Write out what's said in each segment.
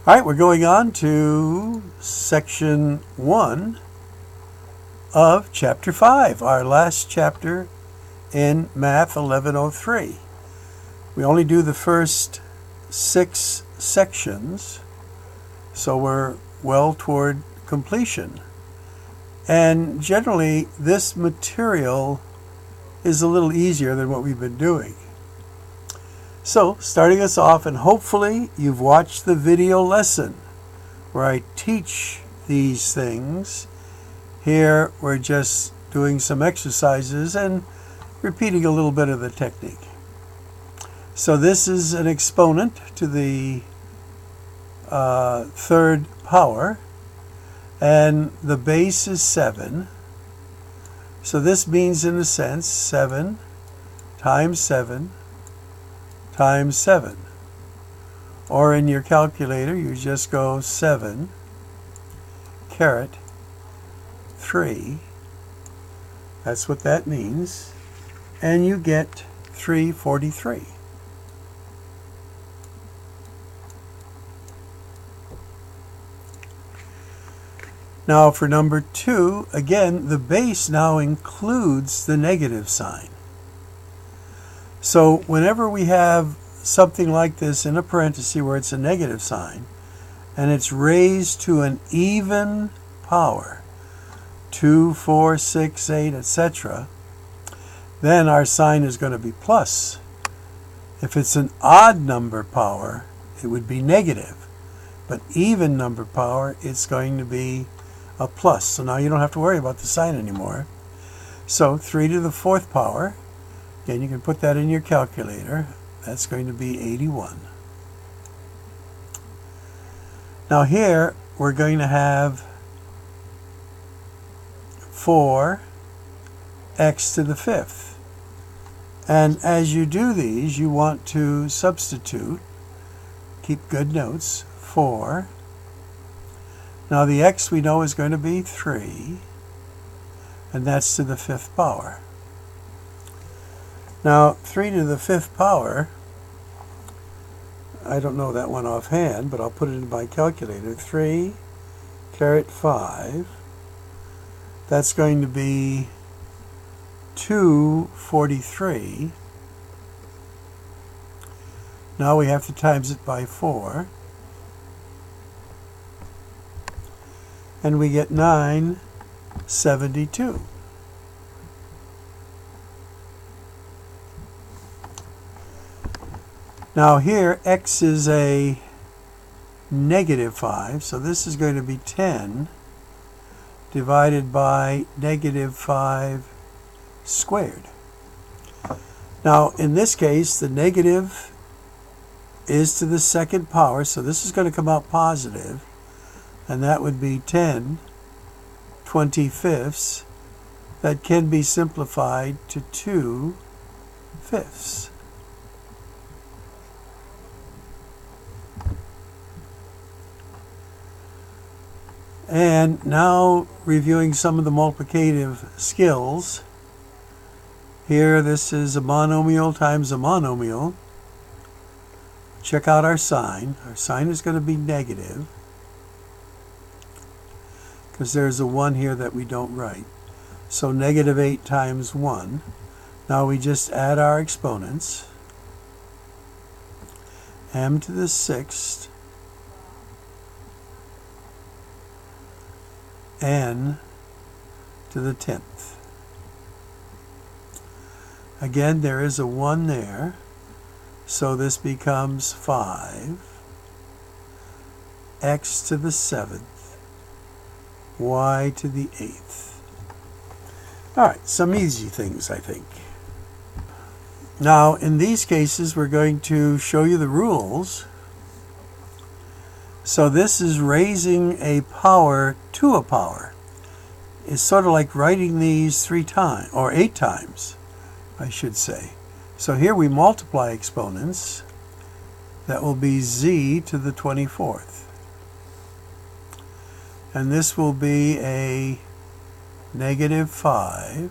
All right, we're going on to section 1 of chapter 5, our last chapter in Math 1103. We only do the first 6 sections, so we're well toward completion. And generally, this material is a little easier than what we've been doing. So, starting us off, and hopefully you've watched the video lesson where I teach these things. Here we're just doing some exercises and repeating a little bit of the technique. So this is an exponent to the third power, and the base is 7. So this means, in a sense, 7 times 7 times 7. Or in your calculator, you just go 7 caret 3. That's what that means. And you get 343. Now for number 2, again, the base now includes the negative sign. So whenever we have something like this in a parenthesis where it's a negative sign, and it's raised to an even power, 2, 4, 6, 8, etc., then our sign is going to be plus. If it's an odd number power, it would be negative. But even number power, it's going to be a plus. So now you don't have to worry about the sign anymore. So 3 to the 4th power, again, you can put that in your calculator. That's going to be 81. Now here, we're going to have 4x to the 5th. And as you do these, you want to substitute, keep good notes, 4. Now the x we know is going to be 3, and that's to the 5th power. Now 3 to the 5th power, I don't know that one offhand, but I'll put it in my calculator. 3 caret 5, that's going to be 243. Now we have to times it by 4. And we get 972. Now here, x is a negative 5, so this is going to be 10 divided by negative 5 squared. Now in this case, the negative is to the 2nd power, so this is going to come out positive, and that would be 10 25ths. That can be simplified to 2 fifths. And now reviewing some of the multiplicative skills. Here, this is a monomial times a monomial. Check out our sign. Our sign is going to be negative, because there's a 1 here that we don't write. So negative 8 times 1. Now we just add our exponents. M to the 6th, n to the 10th. Again, there is a 1 there, so this becomes 5, x to the 7th, y to the 8th. All right, some easy things, I think. Now, in these cases, we're going to show you the rules. So this is raising a power to a power. It's sort of like writing these 3 times, or 8 times, I should say. So here we multiply exponents. That will be z to the 24th. And this will be a negative 5.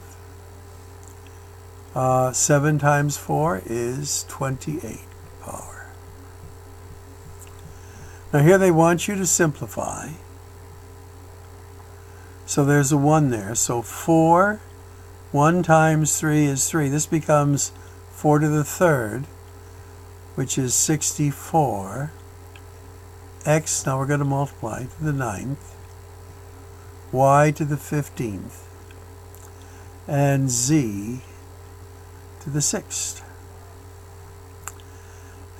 7 times 4 is 28 power. Now here they want you to simplify. So there's a 1 there. So 4, 1 times 3 is 3. This becomes 4 to the 3rd, which is 64. X, now we're going to multiply, to the 9th. Y to the 15th. And Z to the 6th.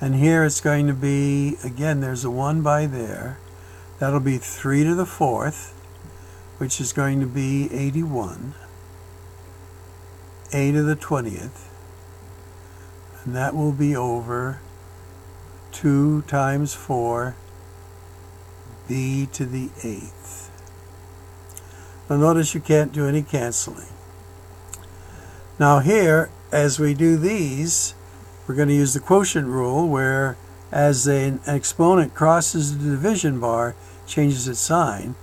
And here it's going to be, again, there's a 1 by there. That'll be 3 to the 4th, which is going to be 81. A to the 20th. And that will be over 2 times 4, B to the 8th. Now notice you can't do any canceling. Now here, as we do these, we're going to use the quotient rule, where as an exponent crosses the division bar, changes its sign.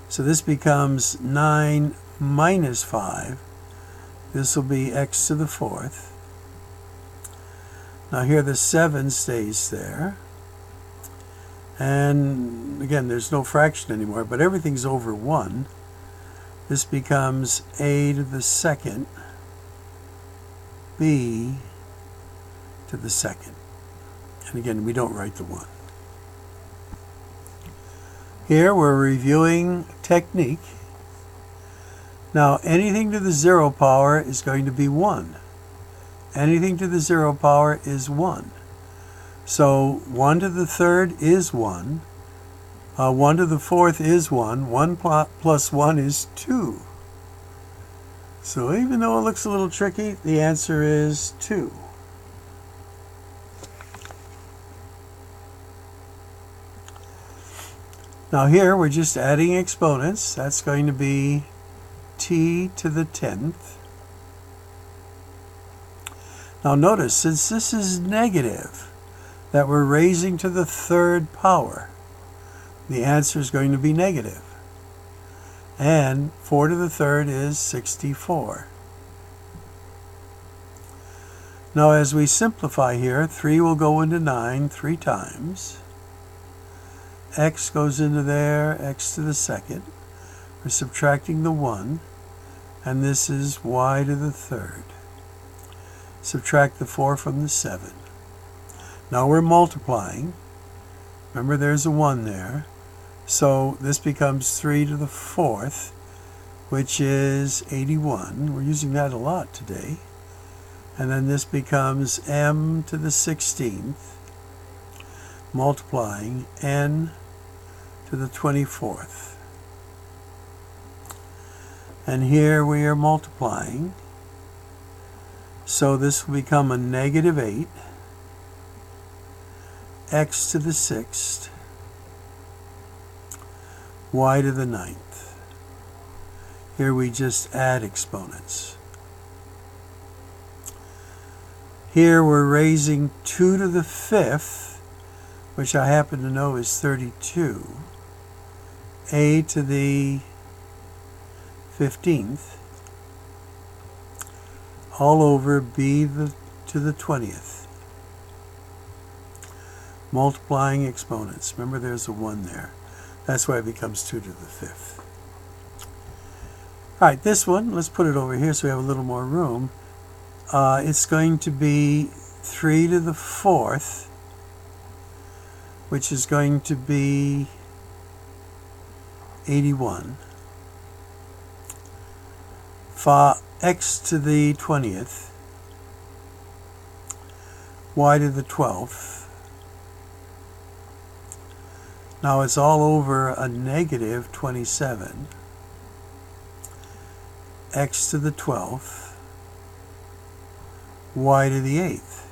So this becomes 9 minus 5. This will be x to the 4th. Now here the 7 stays there. And again, there's no fraction anymore, but everything's over 1. This becomes a to the 2nd, b to the 2nd. And again, we don't write the 1. Here we're reviewing technique. Now anything to the 0 power is going to be 1. Anything to the 0 power is 1. So 1 to the 3rd is 1. 1 to the 4th is 1. 1 plus 1 is 2. So even though it looks a little tricky, the answer is 2. Now here we're just adding exponents. That's going to be t to the 10th. Now notice, since this is negative, that we're raising to the 3rd power, the answer is going to be negative. And 4 to the 3rd is 64. Now as we simplify here, 3 will go into 9 3 times. X goes into there, x to the 2nd. We're subtracting the 1, and this is y to the 3rd. Subtract the 4 from the 7. Now we're multiplying. Remember, there's a 1 there. So this becomes 3 to the 4th, which is 81. We're using that a lot today. And then this becomes m to the 16th, multiplying n to the 24th. And here we are multiplying. So this will become a negative 8, x to the 6th, y to the 9th. Here we just add exponents. Here we're raising 2 to the 5th, which I happen to know is 32, a to the 15th, all over b to the 20th. Multiplying exponents. Remember, there's a 1 there. That's why it becomes 2 to the 5th. All right, this one, let's put it over here so we have a little more room. It's going to be 3 to the 4th, which is going to be 81. X to the 20th, y to the 12th. Now it's all over a negative 27. X to the 12th, y to the 8th.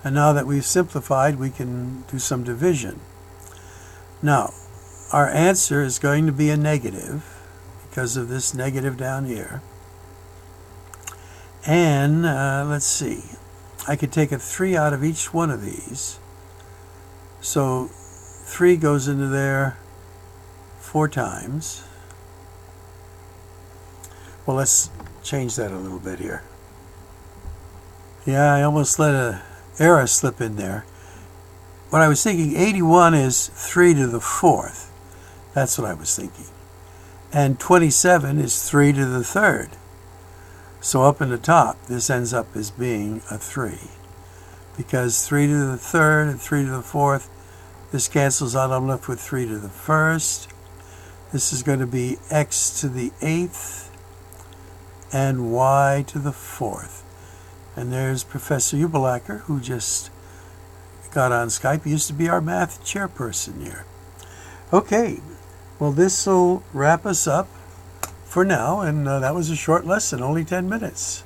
And now that we've simplified, we can do some division. Now, our answer is going to be a negative because of this negative down here. And let's see, I could take a 3 out of each one of these. So 3 goes into there 4 times. Well, let's change that a little bit here. Yeah, I almost let an error slip in there. What I was thinking, 81 is 3 to the 4th. That's what I was thinking. And 27 is 3 to the 3rd. So up in the top, this ends up as being a 3. Because 3 to the 3rd and 3 to the 4th, this cancels out. I'm left with 3 to the 1st. This is going to be x to the 8th and y to the 4th. And there's Professor Ubelacker, who just got on Skype. He used to be our math chairperson here. Okay, well, this will wrap us up for now, and that was a short lesson, only 10 minutes.